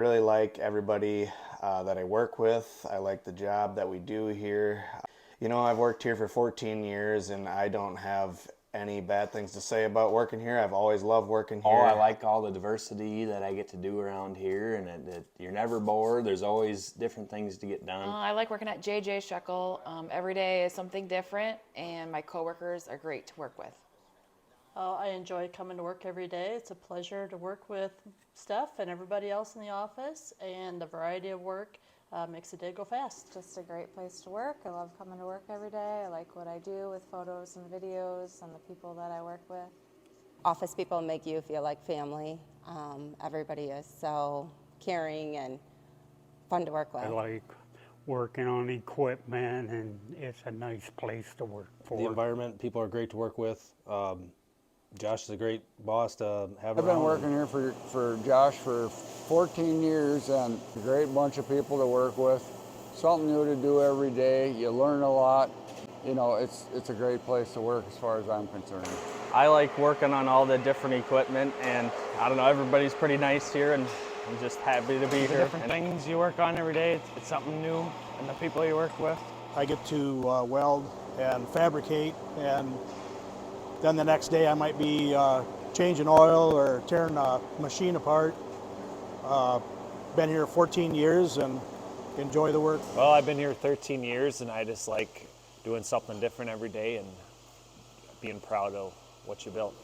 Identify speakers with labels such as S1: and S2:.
S1: Really like everybody that I work with. I like the job that we do here. You know, I've worked here for 14 years and I don't have any bad things to say about working here. I've always loved working here.
S2: I like all the diversity that I get to do around here, and that you're never bored. There's always different things to get done.
S3: I like working at JJ Scheckel. Every day is something different, and my coworkers are great to work with.
S4: I enjoy coming to work every day. It's a pleasure to work with Steph and everybody else in the office, and the variety of work makes the day go fast.
S5: Just a great place to work. I love coming to work every day. I like what I do with photos and videos and the people that I work with.
S6: Office people make you feel like family. Everybody is so caring and fun to work with.
S7: I like working on equipment, and it's a nice place to work for.
S8: The environment, people are great to work with. Josh is a great boss to have
S9: I've
S8: around.
S9: been working here for Josh for 14 years, and a great bunch of people to work with. Something new to do every day. You learn a lot. You know, it's a great place to work as far as I'm concerned.
S10: I like working on all the different equipment, and I don't know, everybody's pretty nice here, and I'm just happy to be here.
S11: Different things you work on every day, it's something new, and the people you work with.
S12: I get to weld and fabricate, and then the next day I might be changing oil or tearing a machine apart. Been here 14 years and enjoy the work.
S11: Well, I've been here 13 years, and I just like doing something different every day and being proud of what you built.